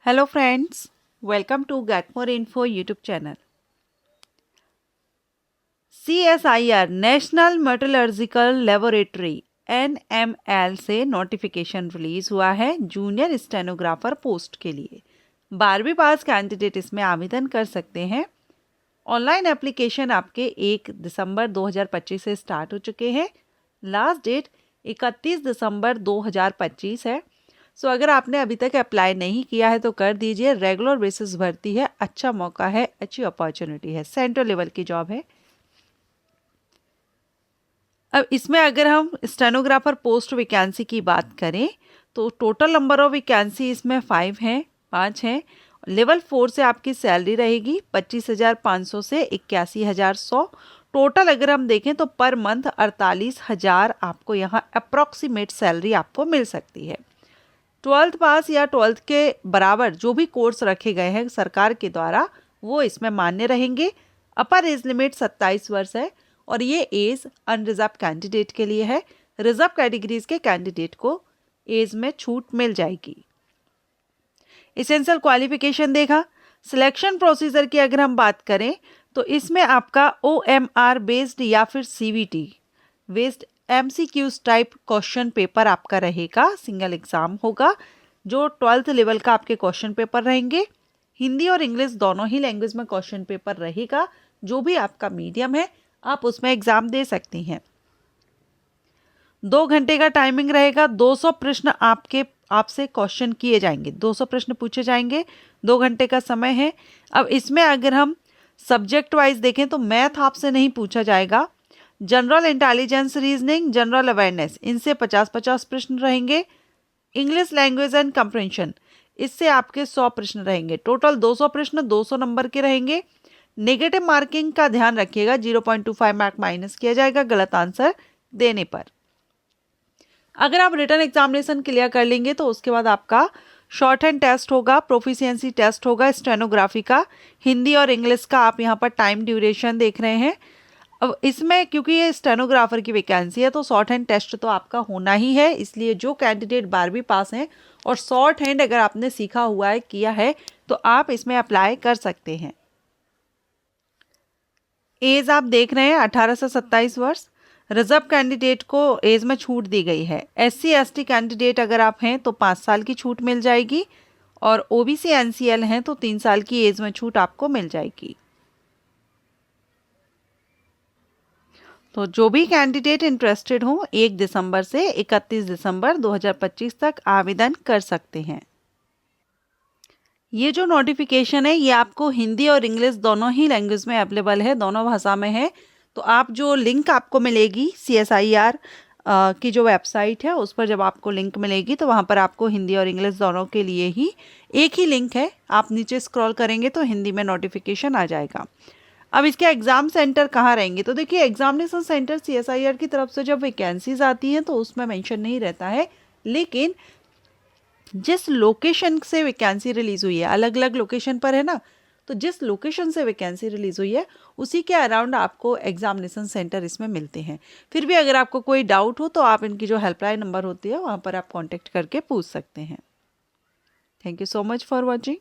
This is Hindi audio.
Hello friends, welcome to Get More Info YouTube channel. CSIR national metallurgical laboratory NML से नोटिफिकेशन रिलीज हुआ है जूनियर स्टेनोग्राफर पोस्ट के लिए। 12वीं पास कैंडिडेट इसमें आवेदन कर सकते हैं। ऑनलाइन एप्लीकेशन आपके 1 दिसंबर 2025 से स्टार्ट हो चुके हैं। लास्ट डेट 31 दिसंबर 2025 है। सो अगर आपने अभी तक अप्लाई नहीं किया है तो कर दीजिए। रेगुलर बेसिस भर्ती है, अच्छा मौका है, अच्छी अपॉर्चुनिटी है, सेंट्रल लेवल की जॉब है। अब इसमें अगर हम स्टेनोग्राफर पोस्ट वैकेंसी की बात करें तो टोटल नंबर ऑफ वैकेंसी इसमें 5 हैं। लेवल 4 से आपकी सैलरी रहेगी 25,500 से 81,100। टोटल अगर हम देखें तो पर मंथ 48,000 आपको यहाँ अप्रॉक्सीमेट सैलरी आपको मिल सकती है। 12th पास या 12th के बराबर जो भी कोर्स रखे गए हैं सरकार के द्वारा वो इसमें मान्य रहेंगे। अपर एज लिमिट 27 वर्ष है और ये एज अनरिजर्व कैंडिडेट के लिए है। रिजर्व कैटेगरीज के कैंडिडेट को एज में छूट मिल जाएगी। एसेंशियल क्वालिफिकेशन देखा। सिलेक्शन प्रोसीजर की अगर हम बात करें तो इसमें आपका OMR बेस्ड या फिर CVT based MCQs type question paper आपका रहेगा। सिंगल एग्जाम होगा जो 12th लेवल का आपके क्वेश्चन पेपर रहेंगे। हिंदी और इंग्लिश दोनों ही लैंग्वेज में क्वेश्चन पेपर रहेगा। जो भी आपका मीडियम है आप उसमें एग्जाम दे सकती हैं। 2 घंटे का टाइमिंग रहेगा। 200 प्रश्न आपसे क्वेश्चन किए जाएंगे, 200 प्रश्न पूछे जाएंगे। 2 घंटे का समय है। अब इसमें अगर हम सब्जेक्ट वाइज देखें तो मैथ आपसे नहीं पूछा जाएगा। General intelligence, reasoning, general awareness, इनसे 50-50 प्रश्न रहेंगे। इंग्लिश लैंग्वेज एंड कंप्रेंशन, इससे आपके 100 प्रश्न रहेंगे। टोटल 200 प्रश्न 200 नंबर के रहेंगे। नेगेटिव मार्किंग का ध्यान रखिएगा, 0.25 मार्क माइनस किया जाएगा गलत आंसर देने पर। अगर आप रिटन एग्जामिनेशन क्लियर कर लेंगे तो उसके बाद आपका शॉर्ट हैंड टेस्ट होगा, प्रोफिशिएंसी टेस्ट होगा स्टेनोग्राफी का। हिंदी और इंग्लिश का आप यहाँ पर टाइम ड्यूरेशन देख रहे हैं। अब इसमें क्योंकि ये स्टेनोग्राफर की वैकेंसी है तो शॉर्ट हैंड टेस्ट तो आपका होना ही है। इसलिए जो कैंडिडेट 12वीं पास हैं और शॉर्ट हैंड अगर आपने सीखा हुआ है, किया है, तो आप इसमें अप्लाई कर सकते हैं। एज आप देख रहे हैं 18 से 27 वर्ष। रिजर्व कैंडिडेट को एज में छूट दी गई है। SC ST कैंडिडेट अगर आप हैं तो 5 साल की छूट मिल जाएगी और OBC NCL हैं तो 3 साल की एज में छूट आपको मिल जाएगी। तो जो भी कैंडिडेट इंटरेस्टेड हो 1 दिसंबर से 31 दिसंबर 2025 तक आवेदन कर सकते हैं। ये जो नोटिफिकेशन है ये आपको हिंदी और इंग्लिश दोनों ही लैंग्वेज में अवेलेबल है, दोनों भाषा में है। तो आप जो लिंक आपको मिलेगी CSIR की जो वेबसाइट है उस पर जब आपको लिंक मिलेगी तो वहाँ पर आपको हिंदी और इंग्लिश दोनों के लिए ही एक ही लिंक है। आप नीचे स्क्रॉल करेंगे तो हिंदी में नोटिफिकेशन आ जाएगा। अब इसके एग्ज़ाम सेंटर कहाँ रहेंगे तो देखिए एग्जामिनेशन सेंटर CSIR की तरफ से जब वैकेंसीज आती हैं तो उसमें मेंशन नहीं रहता है, लेकिन जिस लोकेशन से वैकेंसी रिलीज़ हुई है, अलग अलग लोकेशन पर है ना, तो जिस लोकेशन से वैकेंसी रिलीज़ हुई है उसी के अराउंड आपको एग्जामिनेशन सेंटर इसमें मिलते हैं। फिर भी अगर आपको कोई डाउट हो तो आप इनकी जो हेल्पलाइन नंबर होती है वहाँ पर आप कॉन्टेक्ट करके पूछ सकते हैं। Thank you so much for watching.